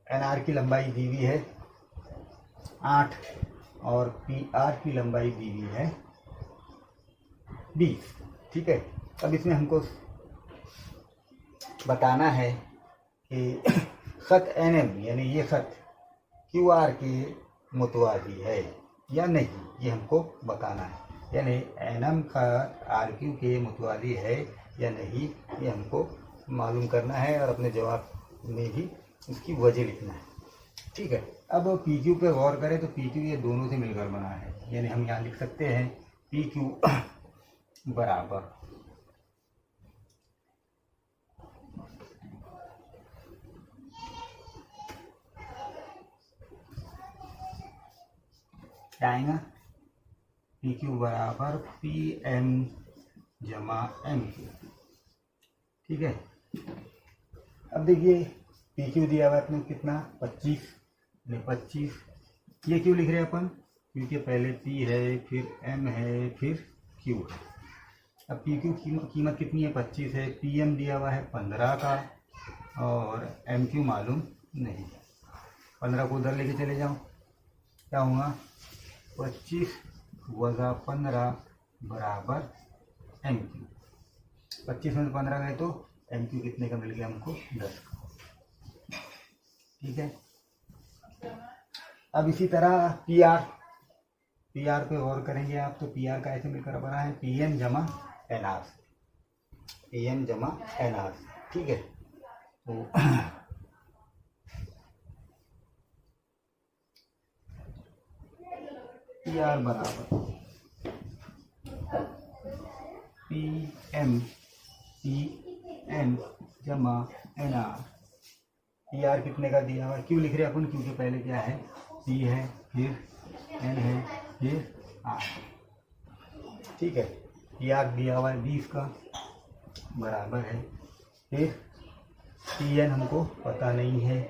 N R की लंबाई दी हुई है 8 और पी आर की लंबाई दी हुई है 20। ठीक है, अब इसमें हमको बताना है कि खत एन एम यानी ये खत क्यू आर के मुतवादी है या नहीं, ये हमको बताना है। यानी एन एम खत आर क्यू के मुतवादी है या नहीं, ये हमको मालूम करना है और अपने जवाब में भी उसकी वजह लिखना है। ठीक है, अब पी क्यू पे गौर करें तो पी क्यू ये दोनों से मिलकर बना है, यानी हम यहाँ लिख सकते हैं पी क्यू बराबर क्या आएगा, पी क्यू बराबर पी एम जमा एम क्यू। ठीक है, अब देखिए पी क्यू दिया हुआ है अपने कितना 25, 25 ये क्यों लिख रहे हैं अपन, क्योंकि पहले पी है फिर एम है फिर क्यू है। अब पी क्यू कीमत कितनी है 25 है, पी एम दिया हुआ है 15 का और एम क्यू मालूम नहीं। 15 को उधर लेके चले जाओ, क्या होगा 25 वज़ा 15 बराबर एम क्यू। 25 में 15 गए तो एम क्यू कितने का मिल गया हमको 10 का। ठीक है, अब इसी तरह पी आर पे गौर करेंगे आप तो पी आर का ऐसे मिलकर बना है पी एन जमा एन आर, पी एन जमा एन आर। ठीक है, तो पी आर बराबर पी एम पी एन जमा एन आर। पी आर कितने का दिया हुआ है, क्यों लिख रहे हैं अपन, क्योंकि पहले क्या है पी है फिर एन है फिर आर। ठीक है, पी आर दिया हुआ है 20 का बराबर है, फिर पी एन हमको पता नहीं है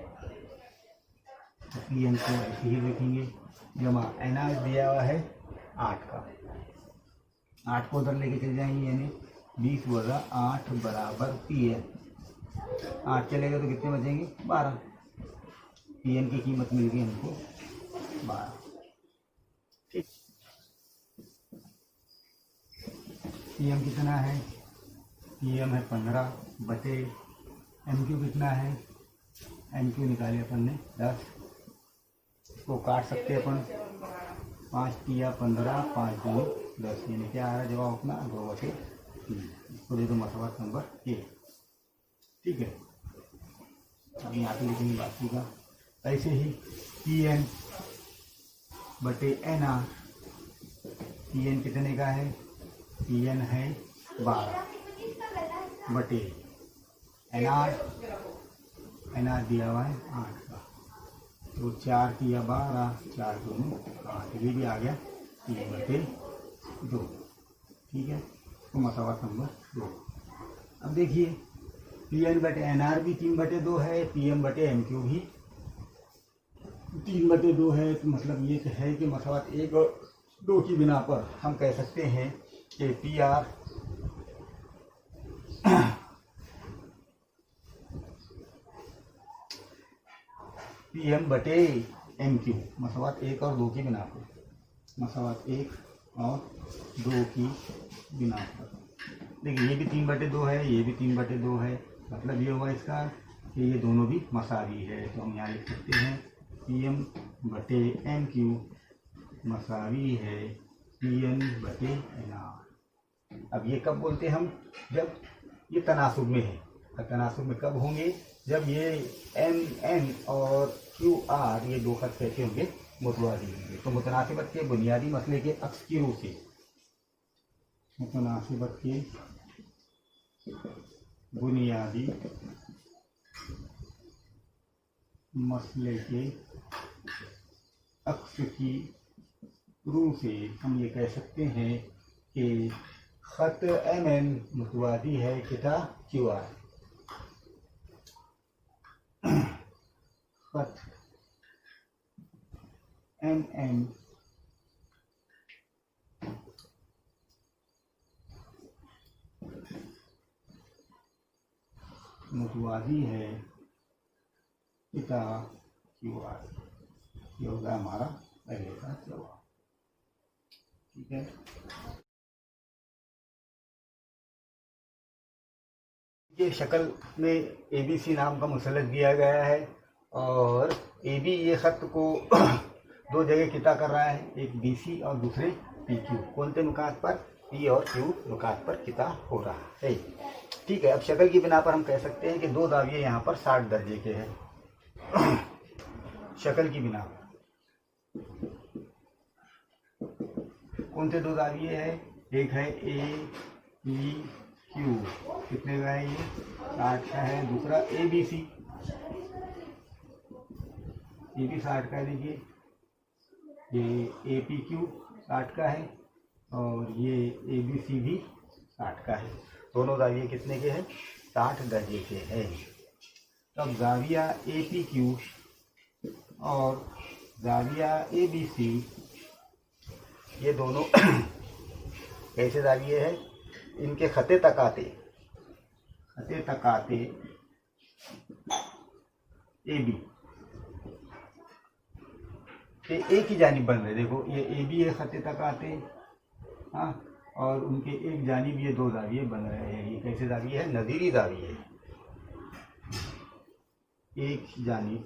तो पी एन को ऐसे ही लिखेंगे जमा एन आर दिया हुआ है 8 का। 8 को उधर लेके चले जाएंगे यानी 20 वज़ा 8 बराबर पी एन। 8 चलेगा तो कितने बचेंगे 12। पी एन की कीमत मिल गई हमको 12। ठीक, पी एम कितना है, पी एम है 15 बटे एम क्यू कितना है, एम क्यू निकाले अपन ने 10। इसको काट सकते हैं अपन, 5 तिया 15 5 2 10, यानी क्या आ रहा है जवाब अपना 2/3। इसको दे दो मसवात नंबर 1। ठीक है, अब यहाँ पे लिखेंगे बाकी का। ऐसे ही पी एन बटे एन आर, पी एन कितने का है, पी एन है 12 बटे एन आर दिया हुआ है 8 का, तो 4 तिया 12 4 2 8, ये भी आ गया 3/2। ठीक है, तो मसवात नंबर 2। अब देखिए पी एन बटे एन आर भी 3/2 है, पी एम बटे एम क्यू भी 3/2 है, तो मतलब ये है कि मसवात 1 और 2 की बिना पर हम कह सकते हैं कि पी आर पी एम बटे एम क्यू मसवात 1 और 2 की बिना पर, मसवात 1 और 2 की बिना पर। देखिए ये भी 3/2 है, ये भी 3/2 है, मतलब ये हुआ इसका कि ये दोनों भी मसावी है। तो हम यहाँ लिख सकते हैं पी एम बटे एम क्यू मसावी है पी एन बटे एन आर। अब ये कब बोलते हैं हम, जब ये तनासुब में है। तनासुब में कब होंगे, जब ये एम एन और क्यू आर ये दो खत कैसे होंगे, मुतवादी होंगे। तो मुतनासिबत के बुनियादी मसले के अक्स की रूह से, मुतनासिबत के बुनियादी मसले के अक्स की रूह से हम ये कह सकते हैं कि खत एम एन मुतवादी है किता क्यू आर। खत एम एन मुतवादी है पिता क्यू आर, ये होगा हमारा पहले का जवाब। ठीक है, ये शक्ल में ए बी सी नाम का मुसल्लस दिया गया है और ए बी ये ख़त को दो जगह किता कर रहा है, एक बी सी और दूसरे पी क्यू। कौन से नुकात पर? पी और क्यू नुकात पर किता हो रहा है। ठीक है, अब शक्ल की बिना पर हम कह सकते हैं कि दो दाविये यहाँ पर 60 दर्जे के हैं। शक्ल की बिना कौन से दो दाविये हैं? एक है ए बी क्यू, कितने का है ये? 60 का है। दूसरा ए बी सी, ये भी 60 का है। देखिए ये ए पी क्यू 60 का है और ये ए बी सी भी 60 का है। दोनों दाविये कितने के हैं? 60 दर्जे के हैं। तब जाविया ए पी क्यू और जाविया ए बी सी ये दोनों कैसे दाविये हैं? इनके खते तकाते ए बी ये एक ही जानिब बन रहे। देखो ये ए बी है खते तकाते, हाँ, और उनके एक जानिब ये दो दाविये बन रहे हैं। ये कैसे दाविये है? नज़ीरी दाविये। एक जानिब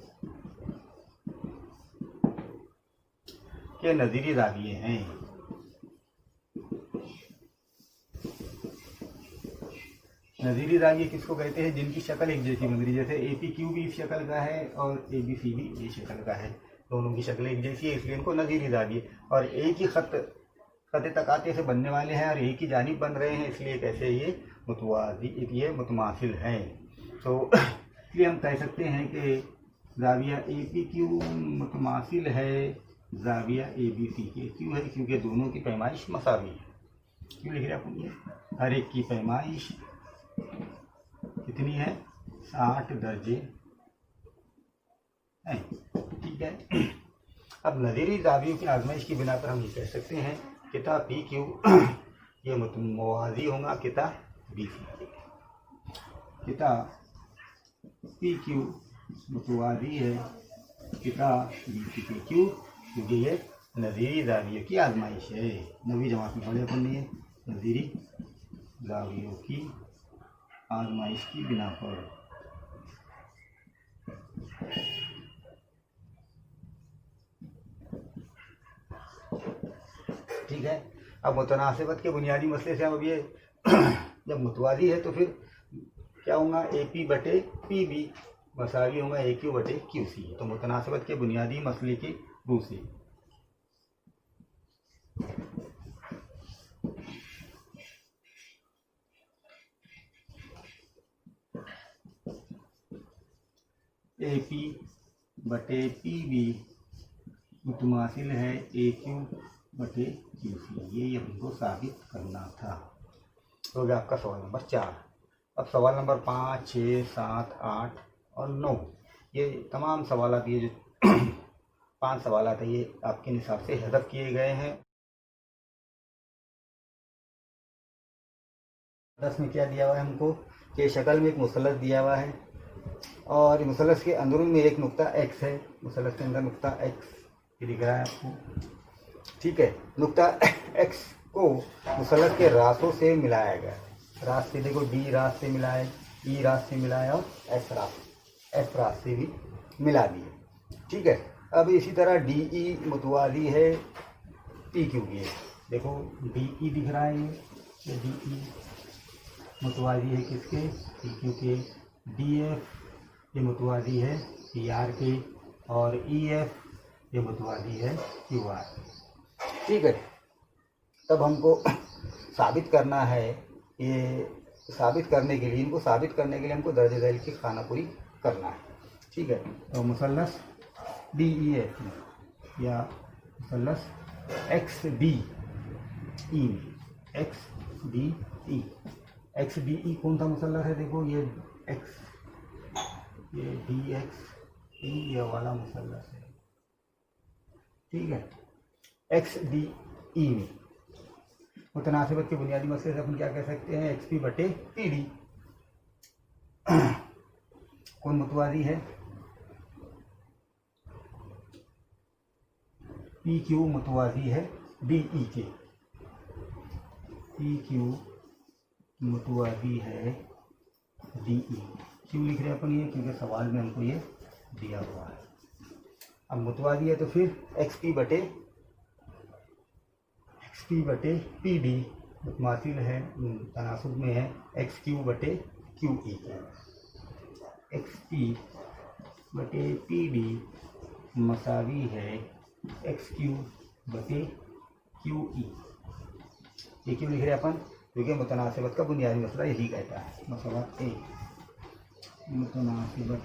के नज़ीरी दाविये हैं। नज़ीरी दाविये किसको कहते हैं? जिनकी शक्ल एक जैसी बन रही। जैसे ए पी क्यू भी इस शक्ल का है और ए बी सी भी इस शक्ल का है, दोनों की शक्लें एक जैसी है, इसलिए इनको नज़ीरी दाविये। और एक ही खते तकाते से बनने वाले हैं और एक ही जानिब बन रहे हैं, इसलिए कैसे ये मुतवाज़ी, ये मुतमासिल हैं। तो इसलिए हम कह सकते हैं कि ज़ाविया ए पी क्यू मुतमासिल है ज़ाविया ए बी सी के। क्यों है? क्योंकि दोनों की पैमाइश मसावी है। क्यों लिख रहे हैं अपन? हर एक की पैमाइश कितनी है? 60 दर्जे है। ठीक है, अब नज़ीरी दावियों की आजमाइश की बिना पर हम ये कह सकते हैं किता पी क्यू ये मुतवाज़ी होगा किता बी सी के। किता पी क्यू मुतवाज़ी है किता बी सी के। क्यों? क्योंकि ये नज़ीरी दावियों की आजमाइश है। नवी जमात में पढ़े अपन ने, नज़ीरी दावियों की आजमाइश की बिना पर। ठीक है, अब मुतनासिबत के बुनियादी मसले से हम अब ये जब मुतवाज़ी है तो फिर क्या होगा? ए पी बटे पी बी मसावी होगा ए क्यू बटे क्यू सी। तो मुतनासिबत के बुनियादी मसले की रूह से ए पी बटे पी बी मुतमासिल है ए क्यू बटे क्यू सी। ये हमको साबित करना था। तो गया आपका सवाल नंबर 4। अब सवाल नंबर 5, 6, 7, 8 और 9 ये तमाम सवाल ये जो 5 सवाल है ये आपके निसाब से हज़फ किए गए हैं। 10 में क्या दिया हुआ है हमको कि शक्ल में एक मुसल्लस दिया हुआ है और मुसल्लस के अंदरून में एक नुक्ता एक्स है। मुसल्लस के अंदर नुक्ता एक्स दिख रहा है आपको। ठीक है, नुक्ता एक्स को मुसल्लस के रास्तों से मिलाया गया। रास्ते देखो, डी रास्त से मिला है, ई रास्त से मिला है और एफ रास्त से भी मिला दिए। ठीक है, अब इसी तरह डी ई मुतवाज़ी है पी क्यू की। देखो डी ई दिख रहा है, ये डी ई मुतवाज़ी है किसके? पी क्यू के। डी एफ ये मुतवाज़ी है पी आर के और ई एफ ये मुतवाज़ी है क्यू आर। ठीक है, तब हमको साबित करना है, ये साबित करने के लिए, इनको साबित करने के लिए हमको दर्ज झैल की खानापुरी करना है। ठीक है, तो मुसल्लस डी ई एफ या मुसल्लस X D E, X D E, X D E कौन सा मुसल्लस है? देखो ये एक्स, ये डी एक्स ई ये वाला मुसल्लस है। ठीक है, एक्स डी ई में मुतनासिबत के बुनियादी मसले से अपन क्या कह सकते हैं? एक्स पी बटे पी डी। कौन मुतवाज़ी है? पी क्यू मुतवाज़ी है डी ई के, पी क्यू मुतवाज़ी है डी ई। क्यों लिख रहे हैं अपन ये, क्योंकि सवाल में हमको ये दिया हुआ है। अब मुतवाज़ी है तो फिर एक्स पी बटे पी डी मुतमासिल है, तनासुब में है एक्स क्यू बटे क्यू ई के। एक्स पी बटे पी डी मसावी है एक्स क्यू बटे क्यू ई। ये क्यों लिख रहे हैं अपन, क्योंकि मुतनासिबत का बुनियादी मसला यही कहता है। मसला ए, मुतनासिबत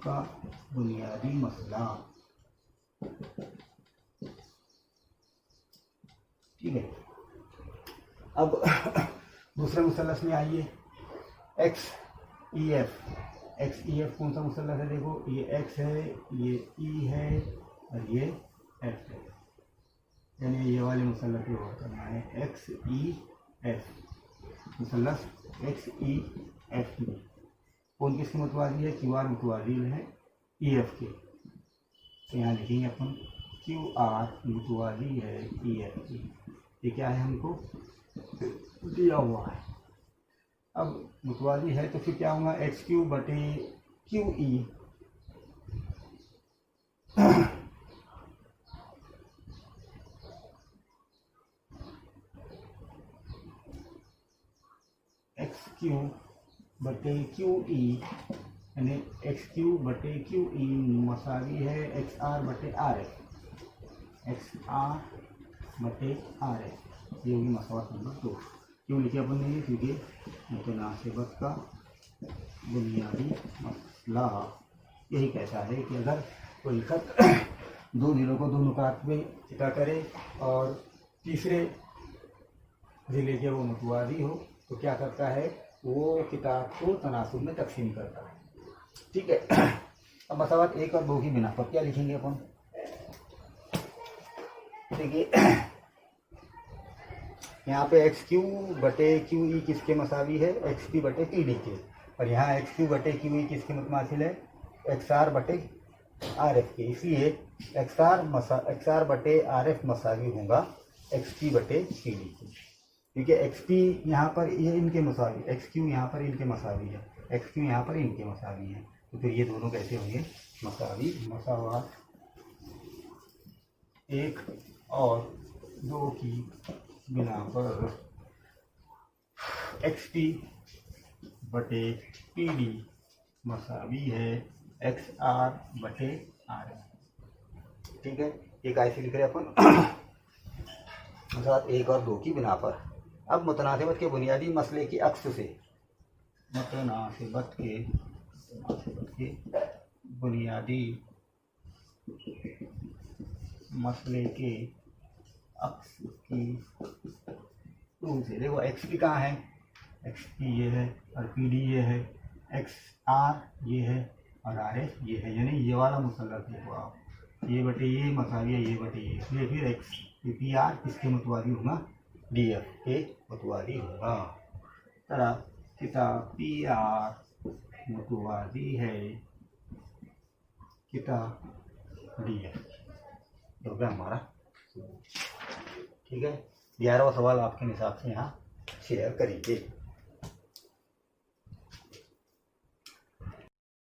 का बुनियादी मसला, ठीक है। अब दूसरे मुसल्लस में आइए, एक्स ई एफ कौन सा मुसल्लस है, देखो ये एक्स है, ये ई है और ये एफ है, यानी ये वाले मुसल्लस को गौर करना है। एक्स ई एफ मुसल्लस एक्स ई एफ में कौन किसकी मुतवाज़ी है, क्यू आर मुतवाज़ी है ई एफ के। तो यहाँ लिखेंगे अपन क्यू आर मुतवाज़ी है ई एफ की। ये क्या है, हमको दिया हुआ है। अब मुतवाज़ी है तो फिर क्या होगा, एक्स क्यू बटे क्यू ई, एक्स क्यू बटे क्यू ई, यानी एक्स क्यू बटे क्यू ई मसावी है एक्स आर बटे आर एफ, एक्स आर बटे आर एफ। ये होगी मसवात नंबर 2। क्यों लिखे अपन ने, क्योंकि मुतनासिबत का बुनियादी मसला यही कहता है कि अगर कोई खत दो ज़िलों को दो नुकात में चिटा करे और तीसरे ज़िले के वो मुतवाज़ी हो तो क्या करता है, वो किताब को तनासुब में तकसीम करता है, ठीक है। अब मसवात 1 और 2 की बिना पर क्या लिखेंगे अपन, देखिए यहाँ पे एक्स क्यू बटे क्यू ई किसके मसावी है, एक्स पी बटे पी डी के, और यहाँ एक्स क्यू बटे क्यू ई किसके मुतमासिल है, एक्स आर बटे आर एफ के। इसलिए एक्स आर बटे आर एफ मसावी होगा एक्स पी बटे पी डी के, क्योंकि एक्स पी यहाँ पर ये इनके मसावी, एक्स क्यू यहाँ पर इनके मसावी है, एक्स क्यू यहाँ पर इनके मसावी है, तो फिर ये दोनों कैसे होंगे मसावी। मसावात 1 और 2 की बिना पर एक्स पी बटे पी डी मसावी है एक्स आर बटे आर, ठीक है। एक ऐसे लिख रहे अपन मसवात 1 और 2 की बिना पर। अब मुतनासिबत के बुनियादी मसले की अक्स से, मुतनासिबत के बुनियादी मसले के अक्स की टू से, देखो एक्स पी कहाँ है, एक्स पी ये है और पी डी ये है, एक्स आर ये है और आर एफ ये है, यानी ये वाला मुसल्लस देखो आप, ये बटे ये मसावी है, ये बटे ये, इसलिए फिर एक्स पी आर किसके मुतवाज़ी होगा, डी एफ के मुतवाज़ी होगा। तरह किताब पी आर मुतवाज़ी है किताब डी एफ, हो गया हमारा, ठीक है। 11वां सवाल आपके हिसाब से यहाँ शेयर करेंगे।